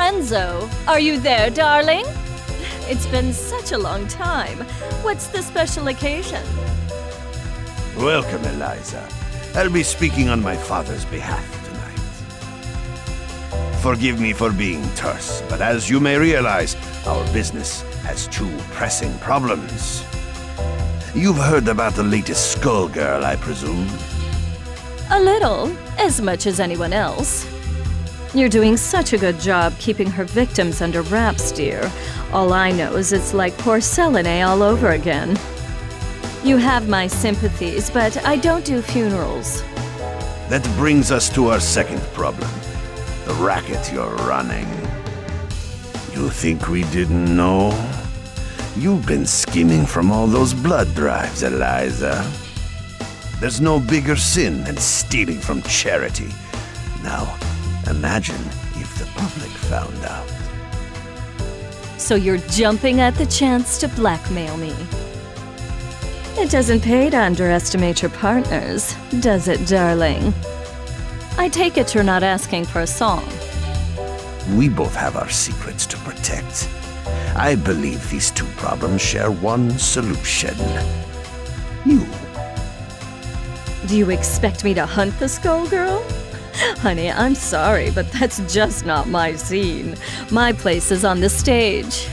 Lorenzo, are you there, darling? It's been such a long time. What's the special occasion? Welcome, Eliza. I'll be speaking on my father's behalf tonight. Forgive me for being terse, but as you may realize, our business has two pressing problems. You've heard about the latest Skullgirl, I presume? A little, as much as anyone else. You're doing such a good job keeping her victims under wraps, dear. All I know is it's like porcelain all over again. You have my sympathies, but I don't do funerals. That brings us to our second problem. The racket you're running. You think we didn't know? You've been scheming from all those blood drives, Eliza. There's no bigger sin than stealing from charity. Now, imagine if the public found out. So you're jumping at the chance to blackmail me. It doesn't pay to underestimate your partners, does it, darling? I take it you're not asking for a song. We both have our secrets to protect. I believe these two problems share one solution. You. Do you expect me to hunt the Skullgirl? Honey, I'm sorry, but that's just not my scene. My place is on the stage.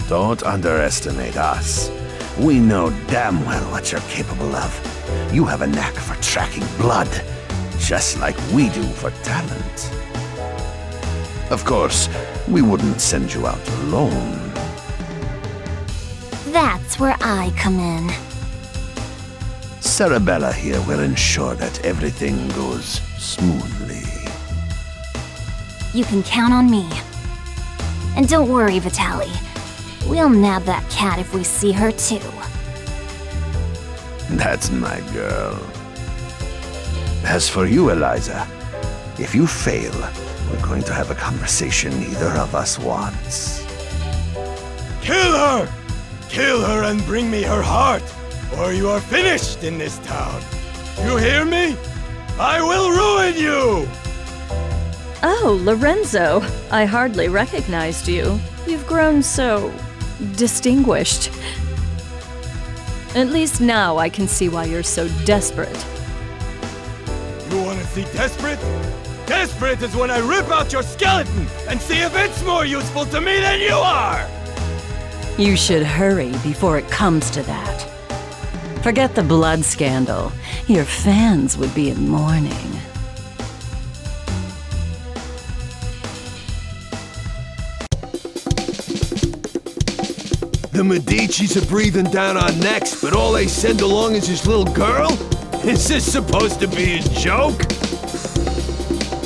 Don't underestimate us. We know damn well what you're capable of. You have a knack for tracking blood, just like we do for talent. Of course, we wouldn't send you out alone. That's where I come in. Sarabella here will ensure that everything goes smoothly. You can count on me. And don't worry, Vitaly. We'll nab that cat if we see her too. That's my girl. As for you, Eliza, if you fail, we're going to have a conversation neither of us wants. Kill her! Kill her and bring me her heart, or you are finished in this town. You hear me? I will ruin you! Oh, Lorenzo, I hardly recognized you. You've grown so distinguished. At least now I can see why you're so desperate. You want to see desperate? Desperate is when I rip out your skeleton and see if it's more useful to me than you are! You should hurry before it comes to that. Forget the blood scandal. Your fans would be in mourning. The Medicis are breathing down our necks, but all they send along is this little girl? Is this supposed to be a joke?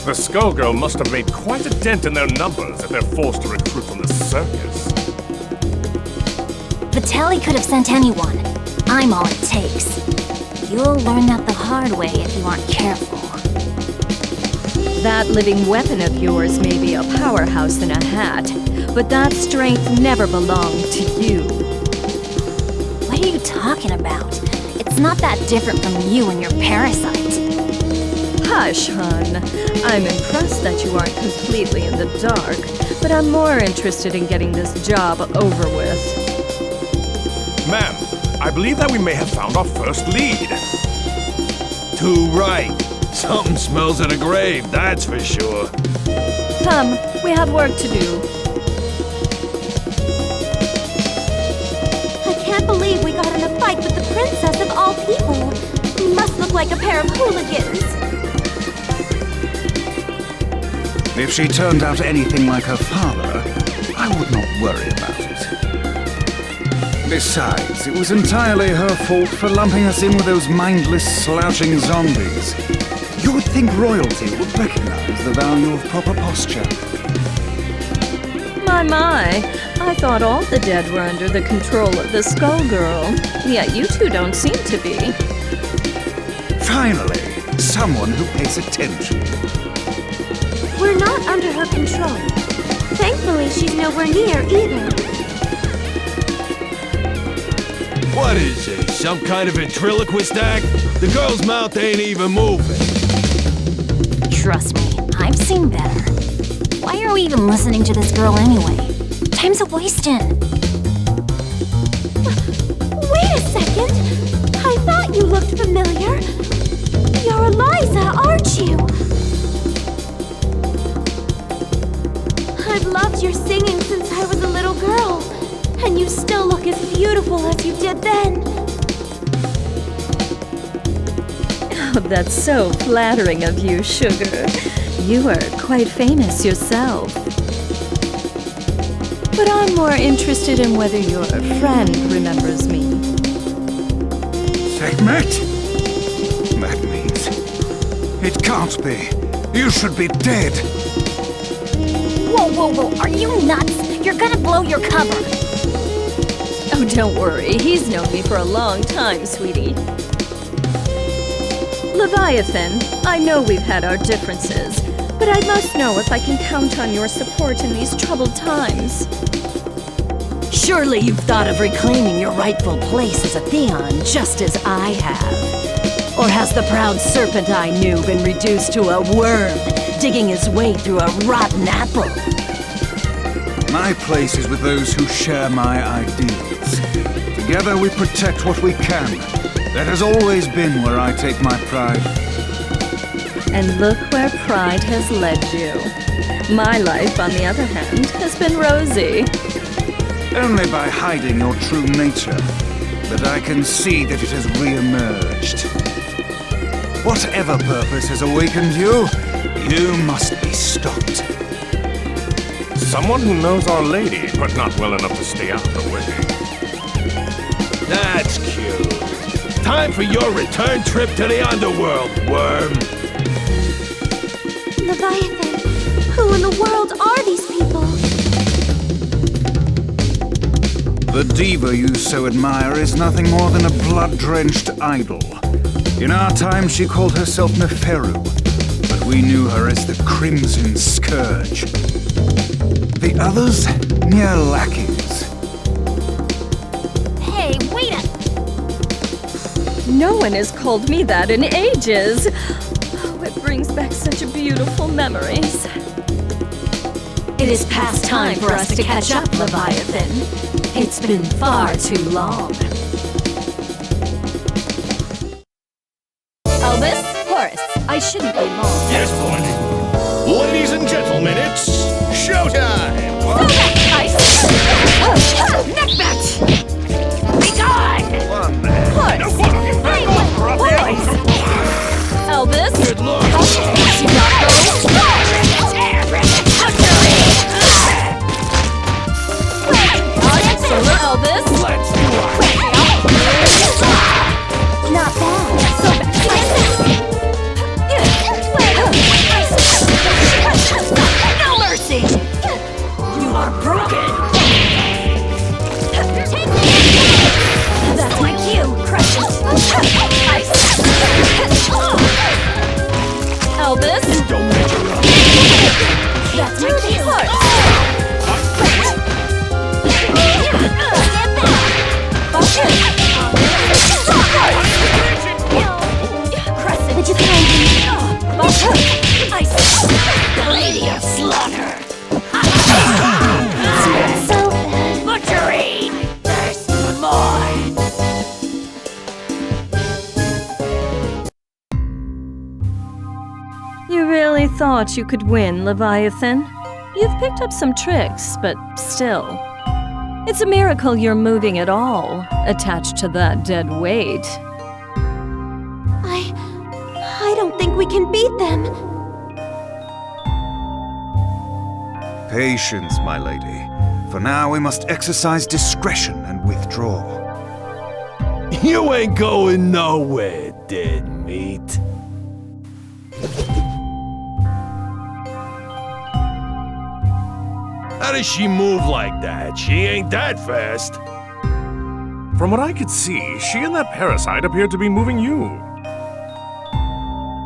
The Skullgirl must have made quite a dent in their numbers if they're forced to recruit from the circus. Vitaly could have sent anyone. I'm all it takes. You'll learn that the hard way if you aren't careful. That living weapon of yours may be a powerhouse in a hat, but that strength never belonged to you. What are you talking about? It's not that different from you and your parasite. Hush, hon. I'm impressed that you aren't completely in the dark, but I'm more interested in getting this job over with. Ma'am, I believe that we may have found our first lead. Too right. Something smells of the grave, that's for sure. Come, we have work to do. I can't believe we got in a fight with the princess of all people. We must look like a pair of hooligans. If she turned out anything like her father, I would not worry about it. Besides, it was entirely her fault for lumping us in with those mindless, slouching zombies. You would think royalty would recognize the value of proper posture. My, I thought all the dead were under the control of the Skullgirl, yet you two don't seem to be. Finally, someone who pays attention. We're not under her control. Thankfully, she's nowhere near either. What is this, some kind of ventriloquist act? The girl's mouth ain't even moving. Trust me, I've seen better. Why are we even listening to this girl anyway? Time's a-wasting. Wait a second! I thought you looked familiar. You're Eliza, aren't you? I've loved your singing since I was a little girl, and you still look as beautiful as you did then. Oh, that's so flattering of you, Sugar. You are quite famous yourself. But I'm more interested in whether your friend remembers me. Sekhmet? That means... It can't be. You should be dead. Whoa, are you nuts? You're gonna blow your cover. Oh, don't worry. He's known me for a long time, sweetie. Leviathan, I know we've had our differences, but I must know if I can count on your support in these troubled times. Surely you've thought of reclaiming your rightful place as a Theon, just as I have. Or has the proud serpent I knew been reduced to a worm, digging his way through a rotten apple? My place is with those who share my ideals. Together we protect what we can. That has always been where I take my pride. And look where pride has led you. My life, on the other hand, has been rosy. Only by hiding your true nature. But I can see that it has re-emerged. Whatever purpose has awakened you, you must be stopped. Someone who knows Our Lady, but not well enough to stay out of the way. That's cute. Time for your return trip to the underworld, worm. Leviathan, who in the world are these people? The diva you so admire is nothing more than a blood-drenched idol. In our time, she called herself Neferu, but we knew her as the Crimson Scourge. The others, mere lackeys. Hey, wait a... No one has called me that in ages. Oh, it brings back such beautiful memories. It is past time for us to catch up, Leviathan. It's been far too long. Albus, Horace, I shouldn't be long. Yes, boy. Ladies and gentlemen, it's showtime! Neckbat! Be gone! Horace! No fun of you! Back off, ruffian! Albus? Good luck! You not go? Solar Albus? Let's do it! Not bad. No mercy! You are broken! That's my cue! Crush it! Albus? Don't measure up! That's my cue! Would you kindly... The Lady of Slaughter! So... Butchery! There's more! You really thought you could win, Leviathan? You've picked up some tricks, but still. It's a miracle you're moving at all, attached to that dead weight. I don't think we can beat them. Patience, my lady. For now, we must exercise discretion and withdraw. You ain't going nowhere, dead meat. How does she move like that? She ain't that fast. From what I could see, she and that parasite appeared to be moving you.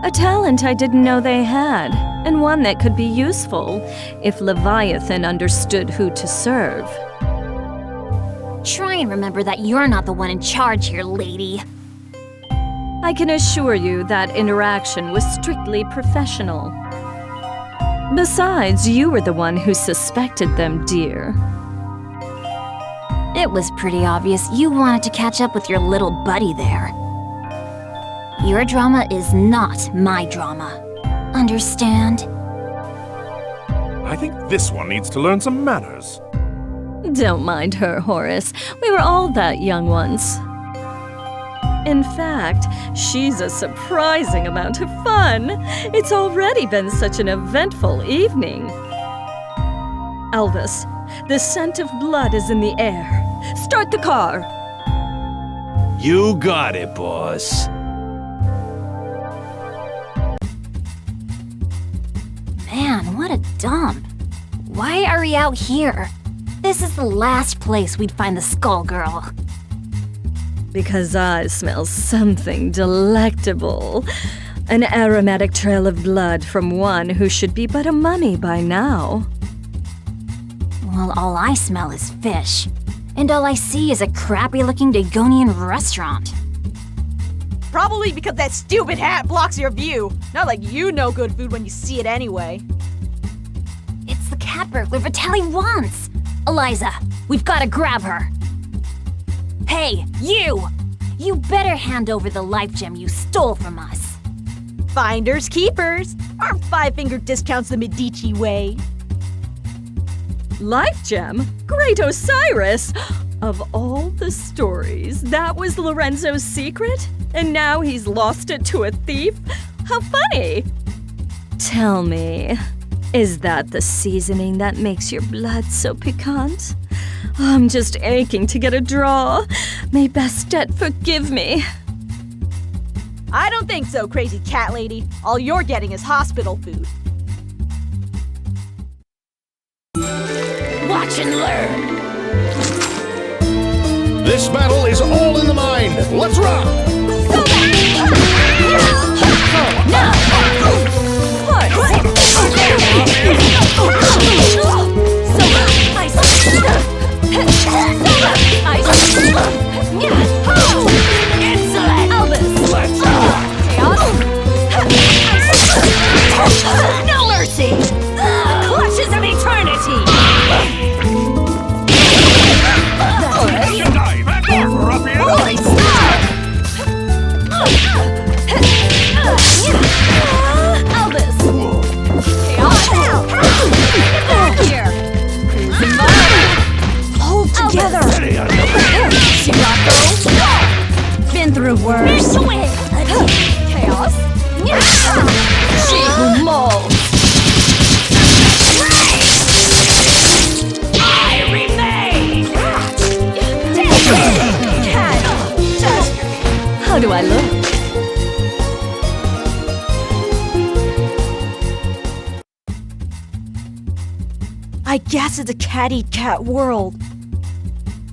A talent I didn't know they had, and one that could be useful if Leviathan understood who to serve. Try and remember that you're not the one in charge here, lady. I can assure you that interaction was strictly professional. Besides, you were the one who suspected them, dear. It was pretty obvious you wanted to catch up with your little buddy there. Your drama is not my drama. Understand? I think this one needs to learn some manners. Don't mind her, Horace. We were all that young once. In fact, she's a surprising amount of fun. It's already been such an eventful evening. Elvis, the scent of blood is in the air. Start the car. You got it, boss. Man, what a dump. Why are we out here? This is the last place we'd find the Skullgirl. Because I smell something delectable. An aromatic trail of blood from one who should be but a mummy by now. Well, all I smell is fish. And all I see is a crappy-looking Dagonian restaurant. Probably because that stupid hat blocks your view. Not like you know good food when you see it anyway. It's the cat burglar Vitaly wants! Eliza, we've gotta grab her. Hey, you! You better hand over the life gem you stole from us. Finders keepers. Our 5-finger discounts the Medici way. Life gem? Great Osiris! Of all the stories, that was Lorenzo's secret? And now he's lost it to a thief? How funny! Tell me, is that the seasoning that makes your blood so piquant? I'm just aching to get a draw. May Bastet forgive me. I don't think so, crazy cat lady. All you're getting is hospital food. Watch and learn! This battle is all in the mind. Let's rock! No mercy! Clutches of eternity! Been through worse. Chaos. She who molds. I remain. How do I look? I guess it's a cat-eat-cat world.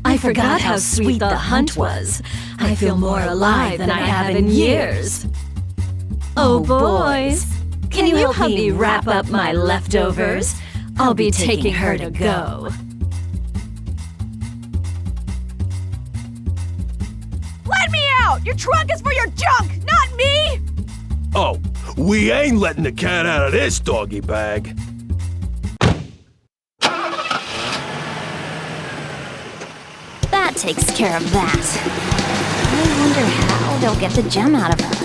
I forgot how sweet the hunt was. I feel more alive than I have in years. Oh, boys, can you help me wrap up my leftovers? I'll be taking her to go. Let me out! Your trunk is for your junk, not me! Oh, we ain't letting the cat out of this doggy bag. That takes care of that. I wonder how they'll get the gem out of her.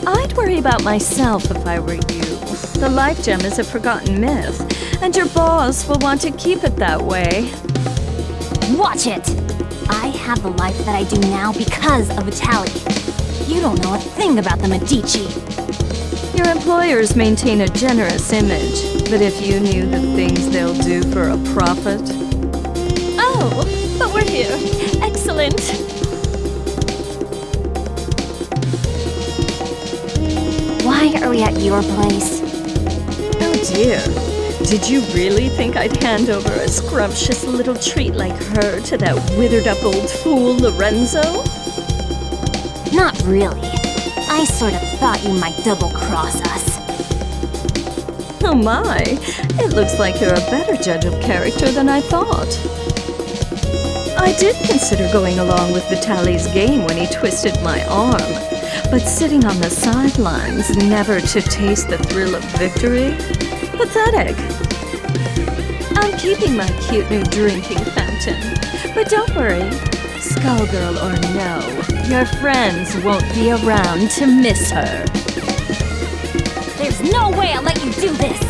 I'd worry about myself if I were you. The life gem is a forgotten myth, and your boss will want to keep it that way. Watch it! I have the life that I do now because of Vitaly. You don't know a thing about the Medici. Your employers maintain a generous image, but if you knew the things they'll do for a profit... Oh, but we're here. Excellent. Why are we at your place? Oh dear. Did you really think I'd hand over a scrumptious little treat like her to that withered-up old fool, Lorenzo? Not really. I sort of thought you might double-cross us. Oh my, it looks like you're a better judge of character than I thought. I did consider going along with Vitaly's game when he twisted my arm, but sitting on the sidelines, never to taste the thrill of victory? Pathetic. I'm keeping my cute new drinking fountain, but don't worry. Skullgirl or no, your friends won't be around to miss her. There's no way I'll let you do this!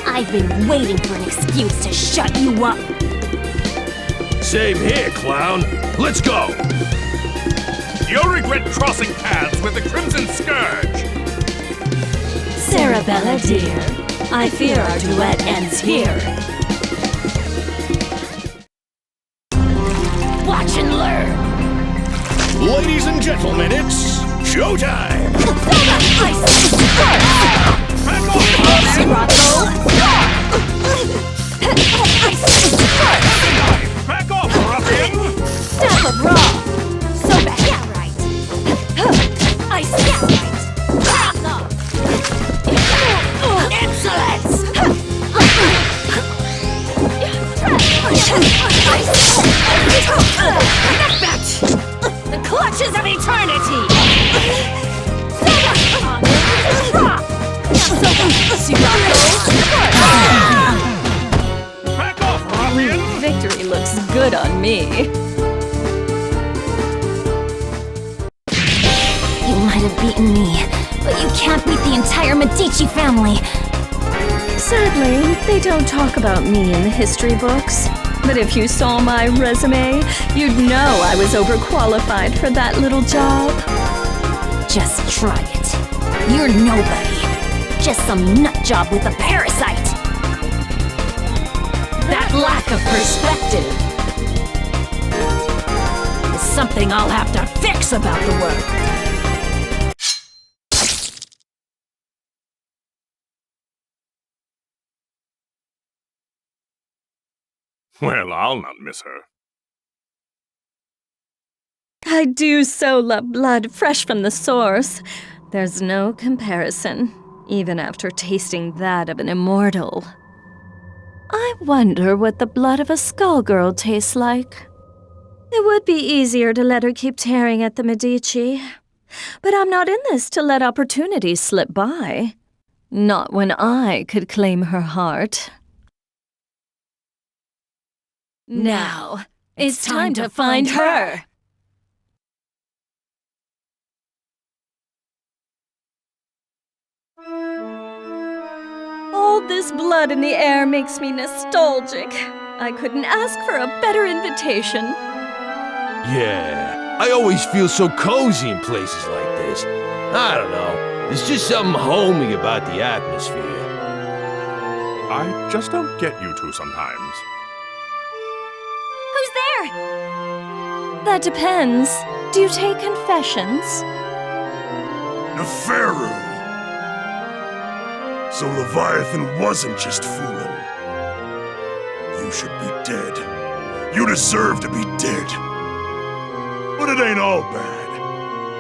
I've been waiting for an excuse to shut you up! Same here, clown. Let's go! You'll regret crossing paths with the Crimson Scourge! Sarabella, dear, I fear our duet ends here. Watch and learn! Ladies and gentlemen, it's showtime! Back off, ruffian! Stop it, raw! So bad! Yeah, right! Yeah, right! Back off! Insolence! The clutches of eternity! Back off, ruffian! Victory looks good on me. You might have beaten me, but you can't beat the entire Medici family. Sadly, they don't talk about me in the history books. But if you saw my resume, you'd know I was overqualified for that little job. Just try it. You're nobody. Just some nutjob with a parasite. That lack of perspective is something I'll have to fix about the world. Well, I'll not miss her. I do so love blood fresh from the source. There's no comparison, even after tasting that of an immortal. I wonder what the blood of a Skullgirl tastes like. It would be easier to let her keep tearing at the Medici. But I'm not in this to let opportunities slip by. Not when I could claim her heart. Now, it's time to find her! All this blood in the air makes me nostalgic. I couldn't ask for a better invitation. Yeah, I always feel so cozy in places like this. I don't know, there's just something homey about the atmosphere. I just don't get you two sometimes. Who's there? That depends. Do you take confessions? Neferu! So Leviathan wasn't just fooling. You should be dead. You deserve to be dead. But it ain't all bad.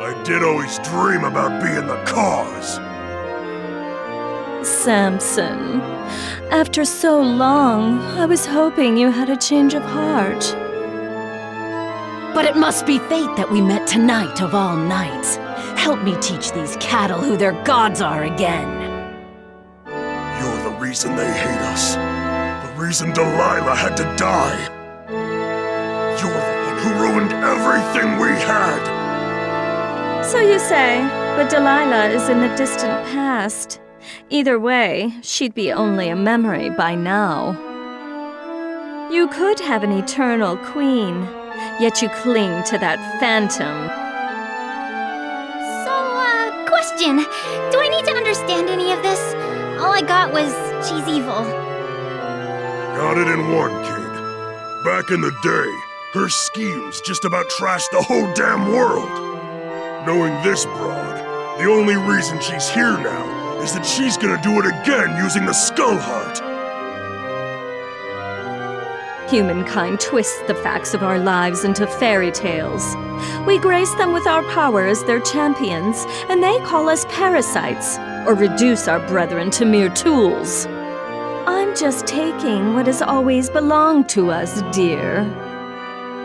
I did always dream about being the cause. Samson, after so long, I was hoping you had a change of heart. But it must be fate that we met tonight of all nights. Help me teach these cattle who their gods are again. You're the reason they hate us. The reason Delilah had to die. You're the one who ruined everything we had. So you say, but Delilah is in the distant past. Either way, she'd be only a memory by now. You could have an eternal queen, yet you cling to that phantom. So, question. Do I need to understand any of this? All I got was, she's evil. Got it in one, kid. Back in the day, her schemes just about trashed the whole damn world. Knowing this broad, the only reason she's here now is that she's gonna do it again using the Skull Heart. Humankind twists the facts of our lives into fairy tales. We grace them with our power as their champions, and they call us parasites, or reduce our brethren to mere tools. I'm just taking what has always belonged to us, dear.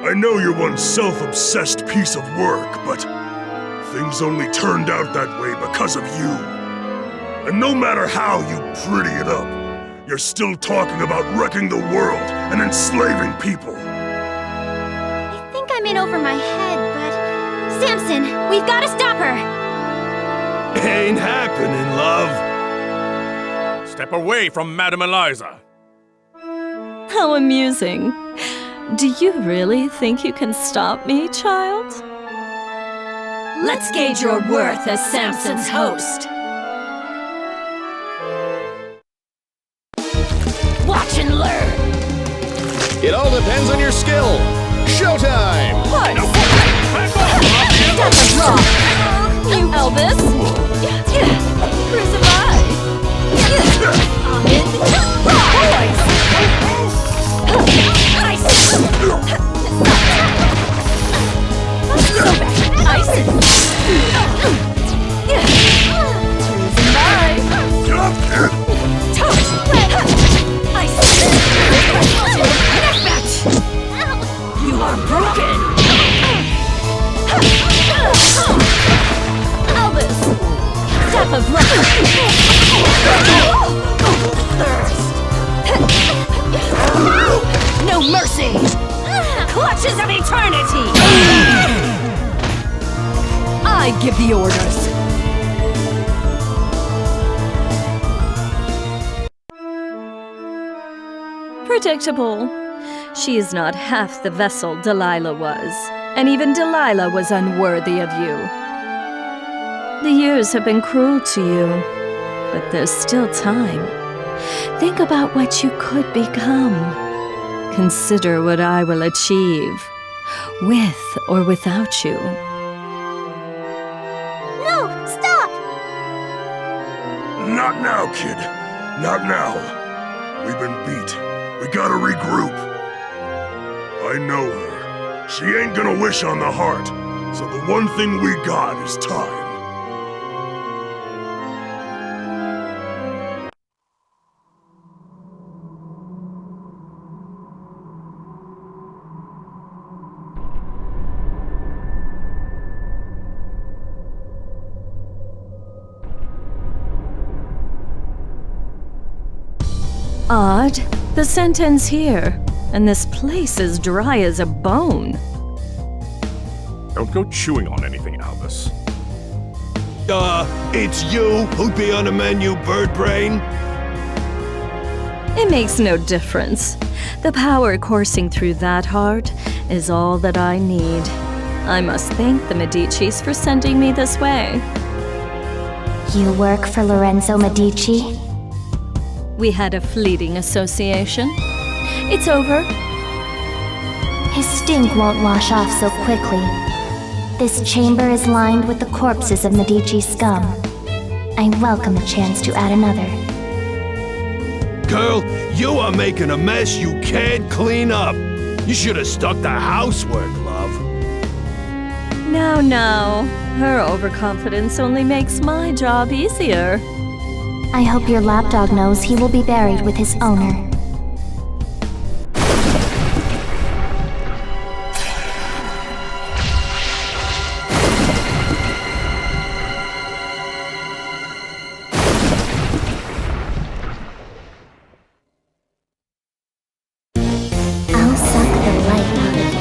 I know you're one self-obsessed piece of work, but Things only turned out that way because of you. And no matter how you pretty it up, you're still talking about wrecking the world and enslaving people. I think I'm in over my head, but... Samson, we've got to stop her! Ain't happening, love. Step away from Madame Eliza. How amusing. Do you really think you can stop me, child? Let's gauge your worth as Samson's host. Watch and learn. It all depends on your skill. Showtime! What? Stop the rock. You Elvis? Where's am I? I'm in boys! You are broken! Elvis! Step of No mercy! Clutches of eternity! I give the orders. Predictable. She is not half the vessel Delilah was, and even Delilah was unworthy of you. The years have been cruel to you, but there's still time. Think about what you could become. Consider what I will achieve, with or without you. No, stop! Not now, kid. Not now. We've been beat. We gotta regroup. I know her. She ain't gonna wish on the heart, so the one thing we got is time. Odd. The scent ends here, and this place is dry as a bone. Don't go chewing on anything, Albus. It's you who'd be on the menu, bird brain? It makes no difference. The power coursing through that heart is all that I need. I must thank the Medicis for sending me this way. You work for Lorenzo Medici? We had a fleeting association. It's over. His stink won't wash off so quickly. This chamber is lined with the corpses of Medici scum. I welcome a chance to add another. Girl, you are making a mess you can't clean up. You should have stuck to housework, love. No. Her overconfidence only makes my job easier. I hope your lapdog knows he will be buried with his owner. I'll suck the life out of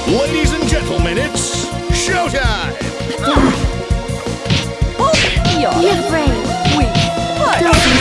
you. Ladies and gentlemen, it's showtime! You're brave. Weak. Don't be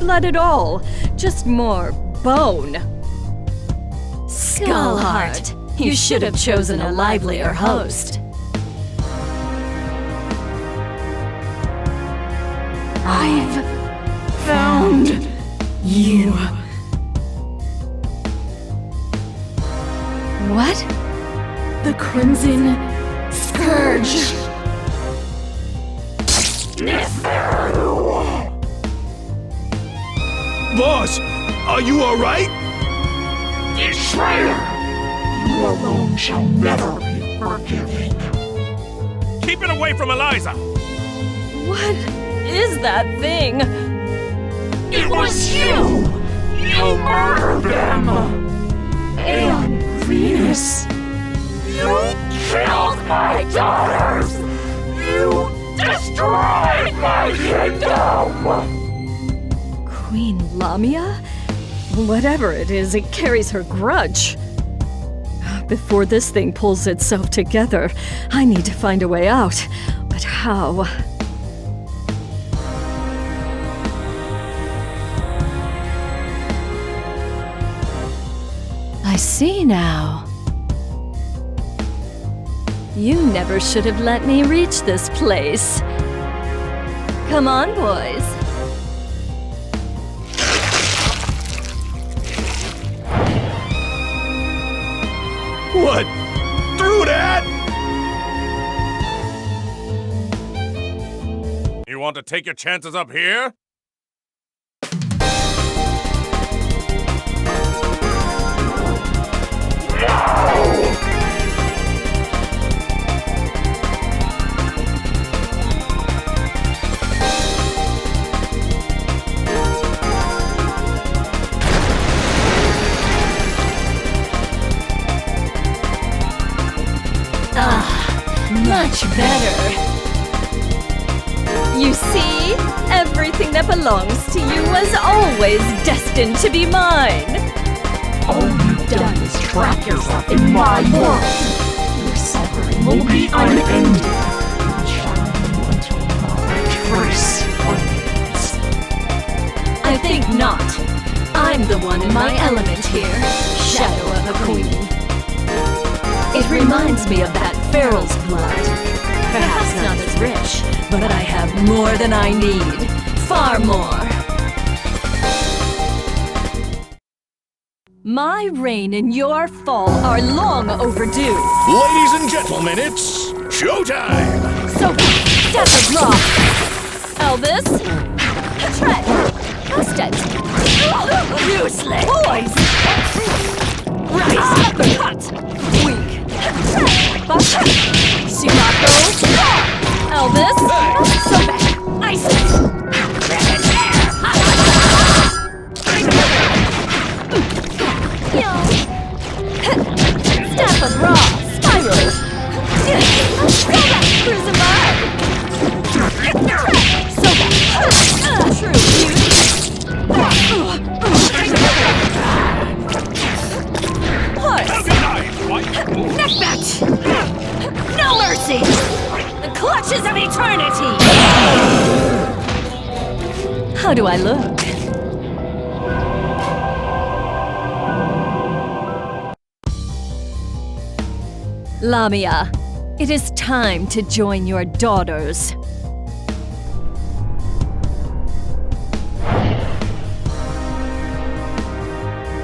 blood at all, just more bone. Skullheart, you should have chosen a livelier host. I've found you. What? The Crimson Scourge. Boss, are you alright? Betrayer! You alone shall never be forgiven. Keep it away from Eliza! What is that thing? It was you! You murdered them! And Venus! You killed my daughters! You destroyed my kingdom! Queen Lamia? Whatever it is, it carries her grudge. Before this thing pulls itself together, I need to find a way out. But how? I see now. You never should have let me reach this place. Come on, boys. What? Through that? You want to take your chances up here? Much better. You see? Everything that belongs to you was always destined to be mine. All you've done is trap yourself in my world. Your suffering will be unending. Shadow you until not a trace remains. I think not. I'm the one in my element here, Shadow of a Queen. It reminds me of that Pharaoh's blood. Perhaps not as rich, but I have more than I need. Far more. My reign and your fall are long overdue. Ladies and gentlemen, it's showtime! So, step a block. Elvis? Tread. Husted. Useless. Boys. Rise. Uppercut. Weak. Buster. Sinato. Elvis? So back. Ice. Step of raw. Spiral. Crucified. So back. True beauty. Neck match! No mercy! The clutches of eternity! How do I look? Lamia, it is time to join your daughters.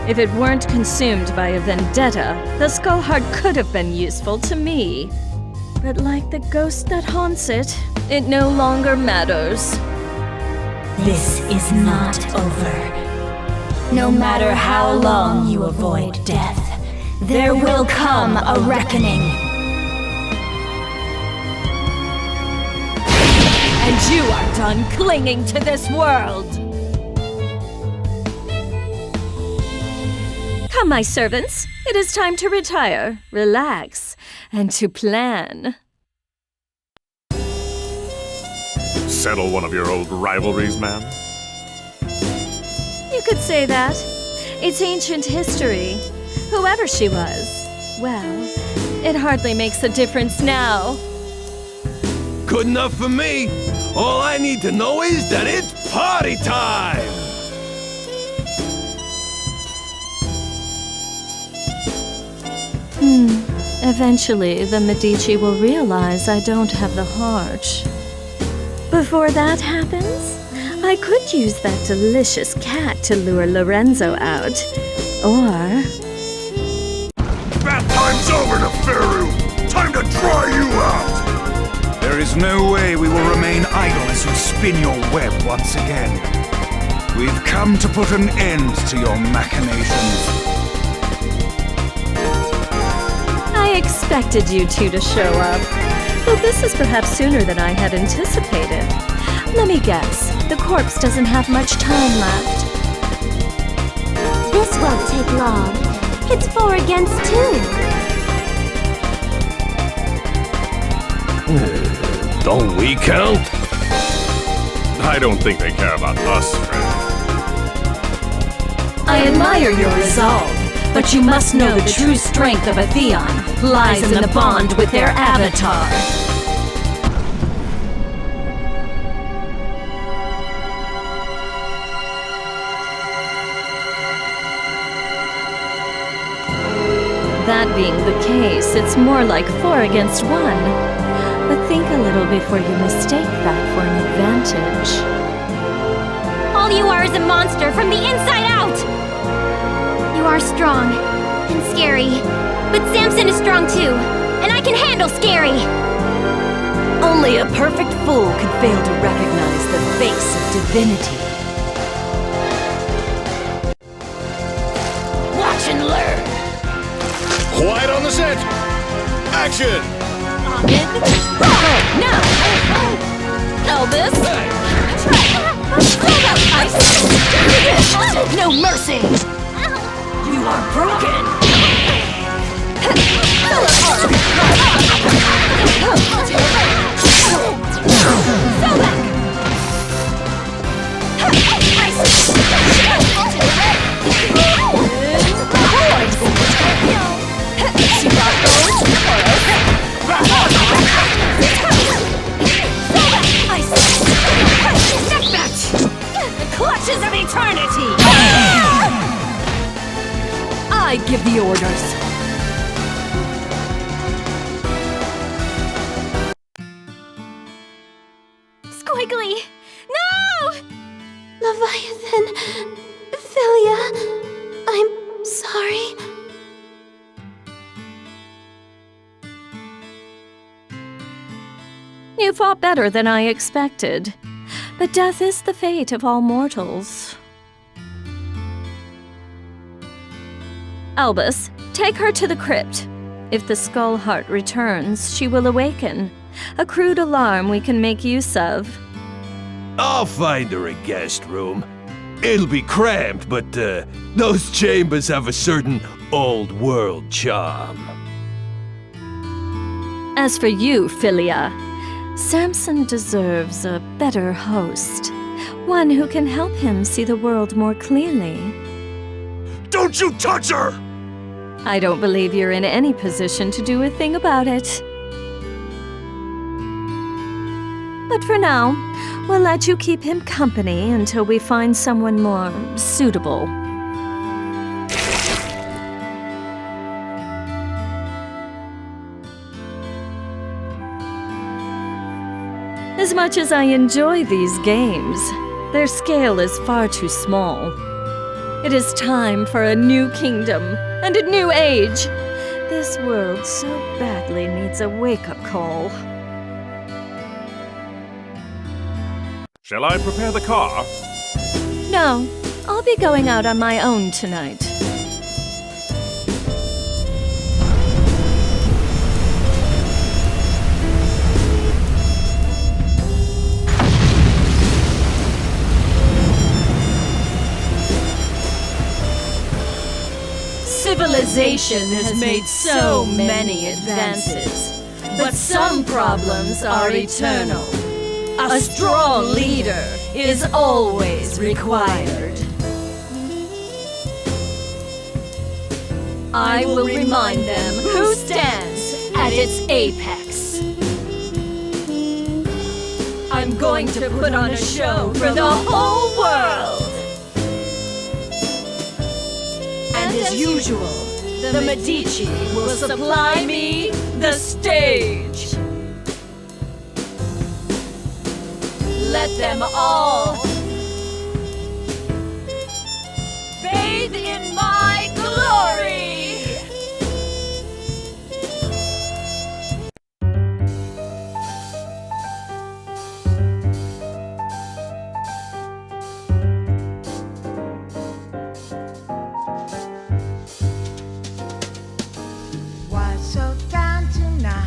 If it weren't consumed by a vendetta, the Skullheart could have been useful to me. But like the ghost that haunts it, it no longer matters. This is not over. No matter how long you avoid death, there will come a reckoning. And you are done clinging to this world! Come, my servants. It is time to retire, relax, and to plan. Settle one of your old rivalries, ma'am? You could say that. It's ancient history. Whoever she was, well, it hardly makes a difference now. Good enough for me. All I need to know is that it's party time! Eventually, the Medici will realize I don't have the heart. Before that happens, I could use that delicious cat to lure Lorenzo out. Or... That time's over, Neferu! Time to try you out! There is no way we will remain idle as you spin your web once again. We've come to put an end to your machinations. I expected you two to show up. Well, this is perhaps sooner than I had anticipated. Let me guess, the corpse doesn't have much time left. This won't take long. It's 4 against 2. Don't we count? I don't think they care about us, friend. I admire your resolve, but you must know the true strength of a Theon lies in the bond with their avatar. That being the case, it's more like 4 against 1. But think a little before you mistake that for an advantage. All you are is a monster from the inside out! You are strong and scary, but Samson is strong too, and I can handle scary! Only a perfect fool could fail to recognize the face of divinity. Watch and learn! Quiet on the set! Action! Now! Elvis! No mercy! You are broken! Clutches of eternity! I give the orders. Squiggly! No! Leviathan, Philia, I'm sorry. You fought better than I expected. But death is the fate of all mortals. Albus, take her to the crypt. If the skull heart returns, she will awaken. A crude alarm we can make use of. I'll find her a guest room. It'll be cramped, but those chambers have a certain old-world charm. As for you, Philia, Samson deserves a better host. One who can help him see the world more clearly. Don't you touch her! I don't believe you're in any position to do a thing about it. But for now, we'll let you keep him company until we find someone more suitable. As much as I enjoy these games, their scale is far too small. It is time for a new kingdom and a new age. This world so badly needs a wake-up call. Shall I prepare the car? No, I'll be going out on my own tonight. Civilization has made so many advances, but some problems are eternal. A strong leader is always required. I will remind them who stands at its apex. I'm going to put on a show for the whole world. And as usual, The Medici will supply me the stage. Let them all bathe in my glory. Why so down tonight?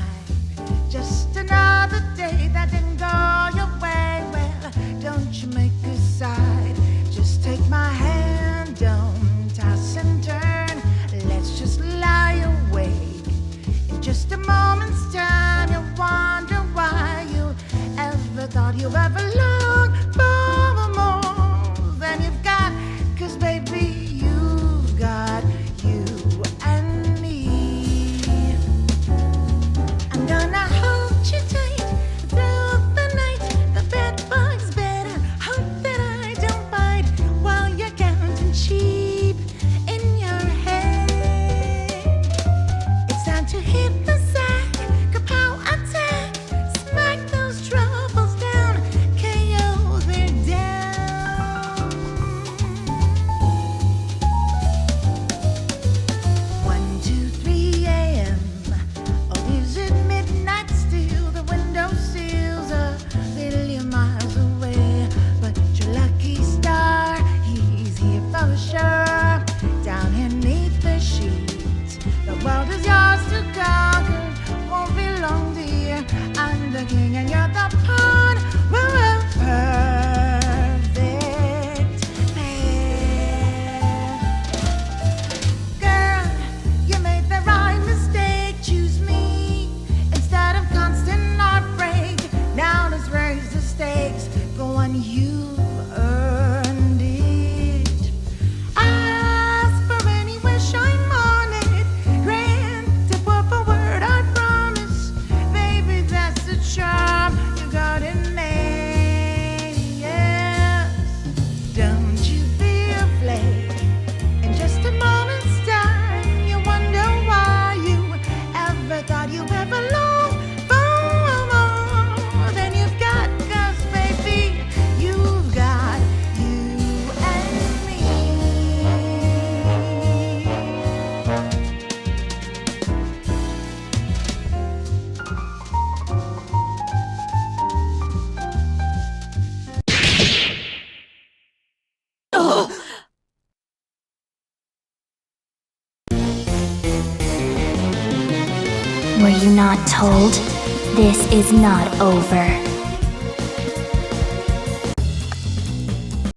Just another day that didn't go your way. Well, don't you make a side. Just take my hand, don't toss and turn. Let's just lie awake. In just a moment's time, you'll wonder why you ever thought you ever longed for more than you've got. 'Cause baby, you've got you and me. I'm gonna hold you tight through the night. The bed bugs better hope that I don't bite while you're counting sheep in your head. It's time to hit the sack, kapow attack, smack those troubles down, KO they're down. 1, 2, 3 a.m. Or is it midnight still? The windowsills a million miles away. But your lucky star, he's here for sure. Down here neath the sheets, the world is yours to conquer. Won't be long, dear. I'm the king and you're the pawn. We're a perfect pair. Girl, you made the right mistake. Choose me instead of constant heartbreak. Now let's raise the stakes. Go on, you earned it. Ask for any wish, I'm on it. Grant a word for word, I promise. Baby, that's the charm. You got it made, yes. Don't you be afraid. In just a moment's time, you wonder why you ever thought you ever longed for more than you've got. 'Cause baby, you've got you and me. Were you not told? This is not over.